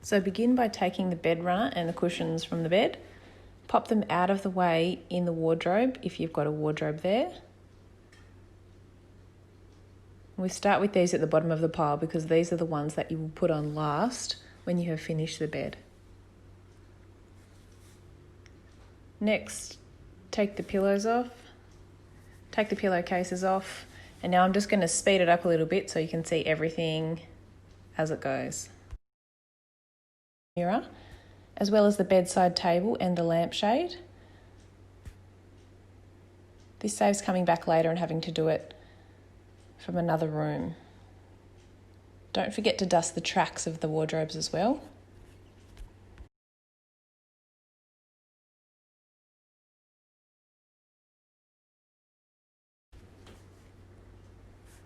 So begin by taking the bed runner and the cushions from the bed, pop them out of the way in the wardrobe if you've got a wardrobe there. We start with these at the bottom of the pile because these are the ones that you will put on last when you have finished the bed. Next, take the pillows off, take the pillowcases off, and now I'm just going to speed it up a little bit so you can see everything as it goes. Mirror, as well as the bedside table and the lampshade. This saves coming back later and having to do it from another room. Don't forget to dust the tracks of the wardrobes as well.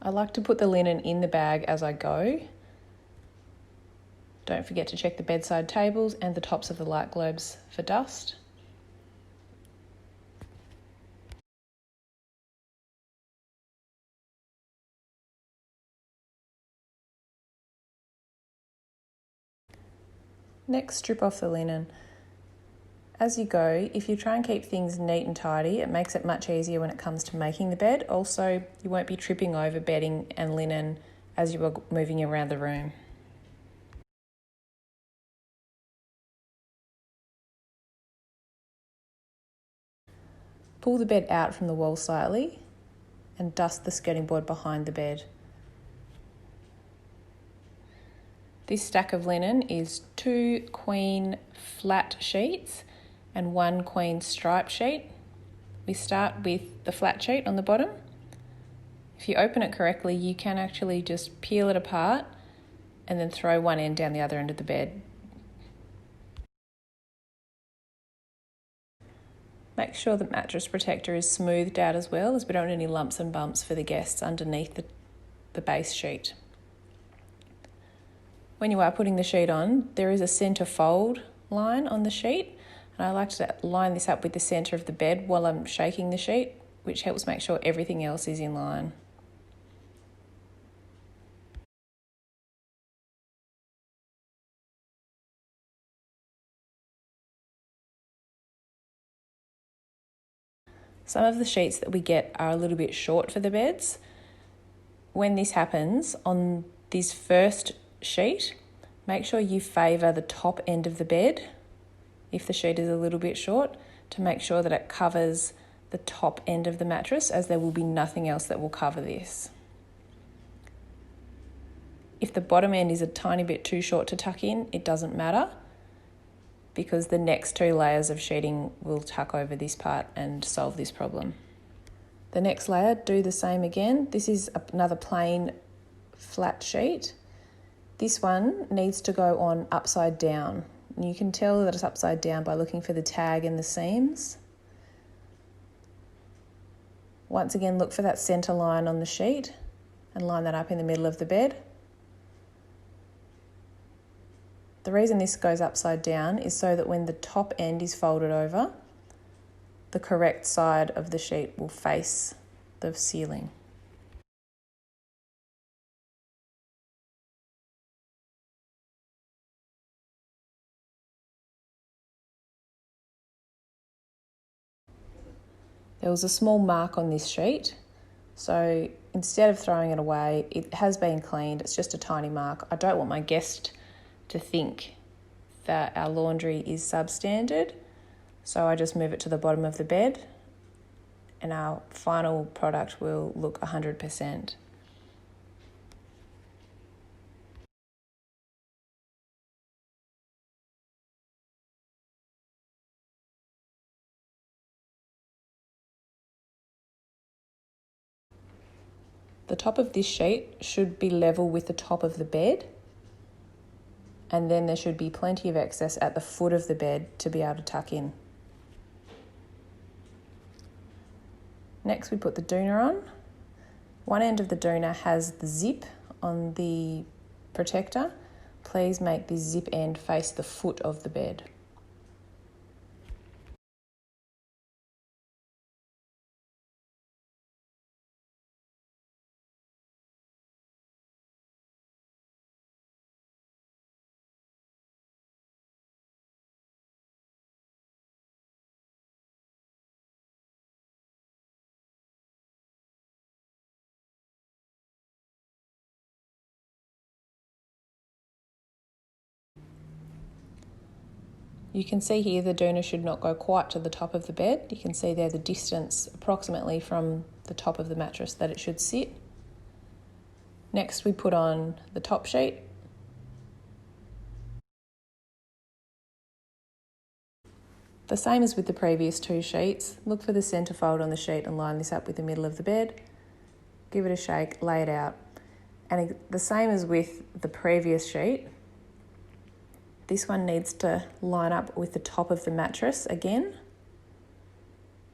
I like to put the linen in the bag as I go. Don't forget to check the bedside tables and the tops of the light globes for dust. Next, strip off the linen. As you go, if you try and keep things neat and tidy, it makes it much easier when it comes to making the bed. Also, you won't be tripping over bedding and linen as you are moving around the room. Pull the bed out from the wall slightly and dust the skirting board behind the bed. This stack of linen is 2 queen flat sheets and 1 queen stripe sheet. We start with the flat sheet on the bottom. If you open it correctly, you can actually just peel it apart and then throw one end down the other end of the bed. Make sure the mattress protector is smoothed out as well, as we don't want any lumps and bumps for the guests underneath the base sheet. When you are putting the sheet on, there is a centre fold line on the sheet, and I like to line this up with the centre of the bed while I'm shaking the sheet, which helps make sure everything else is in line. Some of the sheets that we get are a little bit short for the beds. When this happens, on this first sheet, make sure you favour the top end of the bed if the sheet is a little bit short, to make sure that it covers the top end of the mattress, as there will be nothing else that will cover this. If the bottom end is a tiny bit too short to tuck in, it doesn't matter, because the next 2 layers of sheeting will tuck over this part and solve this problem. The next layer, do the same again. This is another plain flat sheet. This one needs to go on upside down. And you can tell that it's upside down by looking for the tag and the seams. Once again, look for that centre line on the sheet and line that up in the middle of the bed. The reason this goes upside down is so that when the top end is folded over, the correct side of the sheet will face the ceiling. There was a small mark on this sheet, so instead of throwing it away, it has been cleaned. It's just a tiny mark. I don't want my guest to think that our laundry is substandard, so I just move it to the bottom of the bed and our final product will look 100%. The top of this sheet should be level with the top of the bed, and then there should be plenty of excess at the foot of the bed to be able to tuck in. Next, we put the doona on. One end of the doona has the zip on the protector. Please make the zip end face the foot of the bed. You can see here the doona should not go quite to the top of the bed. You can see there the distance approximately from the top of the mattress that it should sit. Next we put on the top sheet. The same as with the previous two sheets, look for the centre fold on the sheet and line this up with the middle of the bed. Give it a shake, lay it out. And the same as with the previous sheet, this one needs to line up with the top of the mattress again.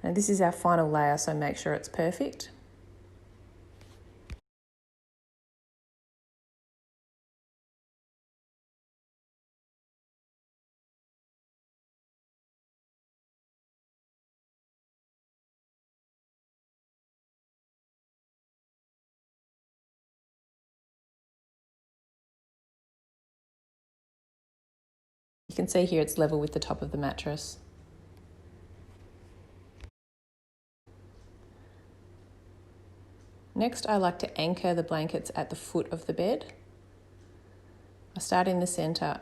And this is our final layer, so make sure it's perfect. You can see here it's level with the top of the mattress. Next, I like to anchor the blankets at the foot of the bed. I start in the centre,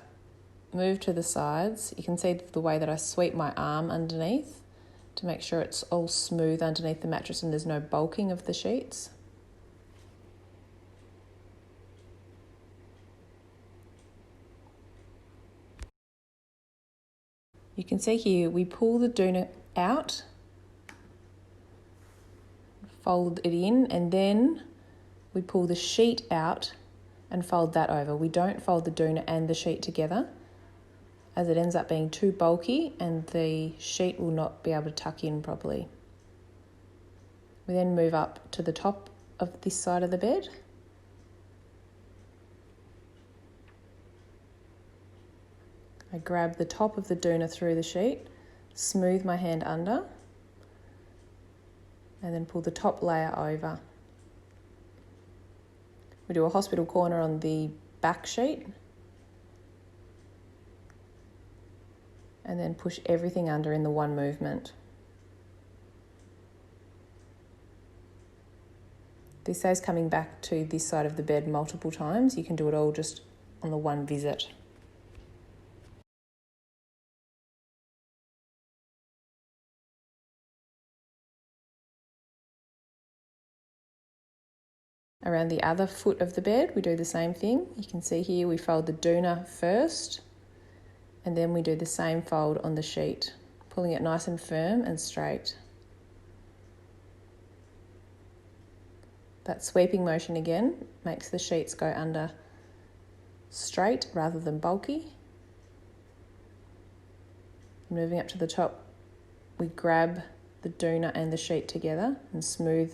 move to the sides. You can see the way that I sweep my arm underneath to make sure it's all smooth underneath the mattress and there's no bulking of the sheets. You can see here we pull the doona out, fold it in, and then we pull the sheet out and fold that over. We don't fold the doona and the sheet together as it ends up being too bulky and the sheet will not be able to tuck in properly. We then move up to the top of this side of the bed. I grab the top of the doona through the sheet, smooth my hand under, and then pull the top layer over. We do a hospital corner on the back sheet, and then push everything under in the one movement. This saves coming back to this side of the bed multiple times. You can do it all just on the one visit. Around the other foot of the bed, we do the same thing. You can see here we fold the doona first, and then we do the same fold on the sheet, pulling it nice and firm and straight. That sweeping motion again makes the sheets go under straight rather than bulky. Moving up to the top, we grab the doona and the sheet together and smooth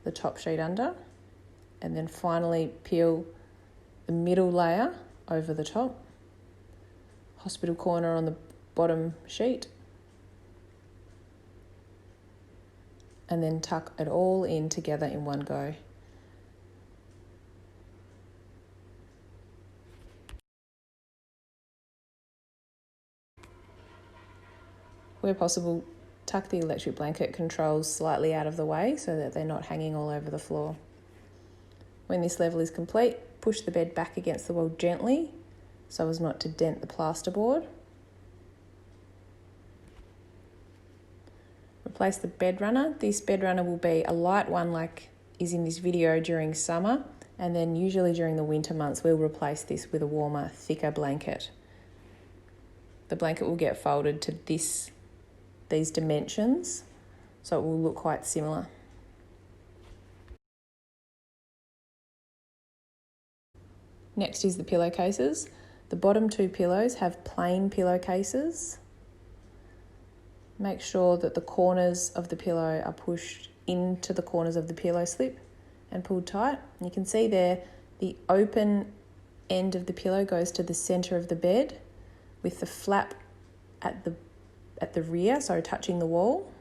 the top sheet under, and then finally peel the middle layer over the top, hospital corner on the bottom sheet, and then tuck it all in together in one go. Where possible, tuck the electric blanket controls slightly out of the way so that they're not hanging all over the floor. When this level is complete, push the bed back against the wall gently so as not to dent the plasterboard. Replace the bed runner. This bed runner will be a light one like is in this video during summer, and then usually during the winter months we'll replace this with a warmer, thicker blanket. The blanket will get folded to these dimensions, so it will look quite similar. Next is the pillowcases. The bottom two pillows have plain pillowcases. Make sure that the corners of the pillow are pushed into the corners of the pillow slip and pulled tight. And you can see there the open end of the pillow goes to the centre of the bed with the flap at the rear, so touching the wall.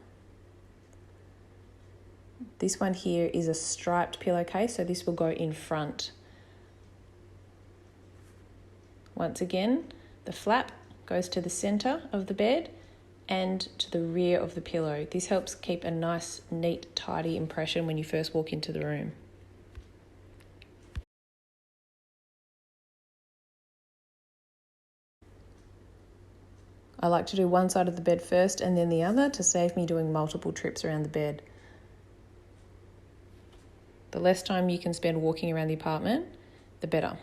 This one here is a striped pillowcase, so this will go in front. Once again, the flap goes to the centre of the bed and to the rear of the pillow. This helps keep a nice, neat, tidy impression when you first walk into the room. I like to do one side of the bed first and then the other to save me doing multiple trips around the bed. The less time you can spend walking around the apartment, the better.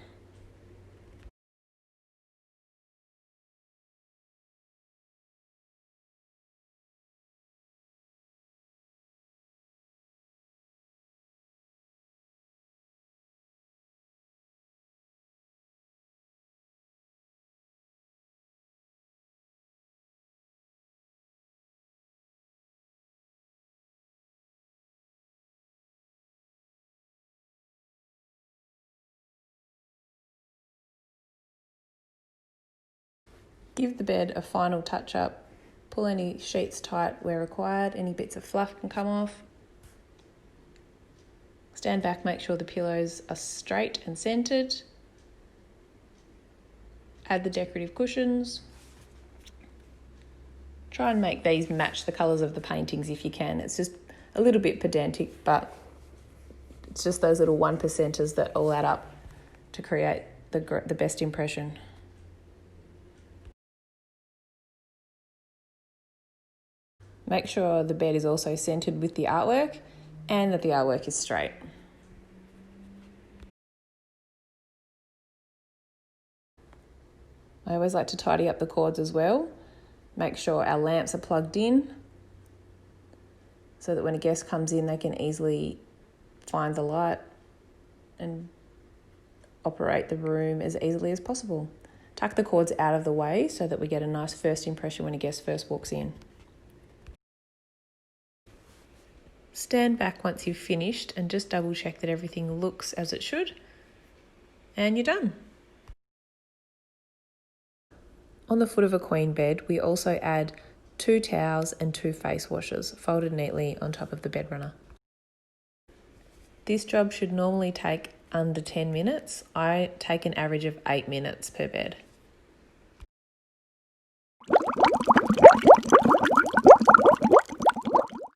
Give the bed a final touch up. Pull any sheets tight where required. Any bits of fluff can come off. Stand back, make sure the pillows are straight and centered. Add the decorative cushions. Try and make these match the colours of the paintings if you can. It's just a little bit pedantic, but it's just those little 1%ers that all add up to create the best impression. Make sure the bed is also centered with the artwork and that the artwork is straight. I always like to tidy up the cords as well. Make sure our lamps are plugged in so that when a guest comes in, they can easily find the light and operate the room as easily as possible. Tuck the cords out of the way so that we get a nice first impression when a guest first walks in. Stand back once you've finished and just double check that everything looks as it should, and you're done. On the foot of a queen bed, we also add 2 towels and 2 face washers folded neatly on top of the bed runner. This job should normally take under 10 minutes. I take an average of 8 minutes per bed.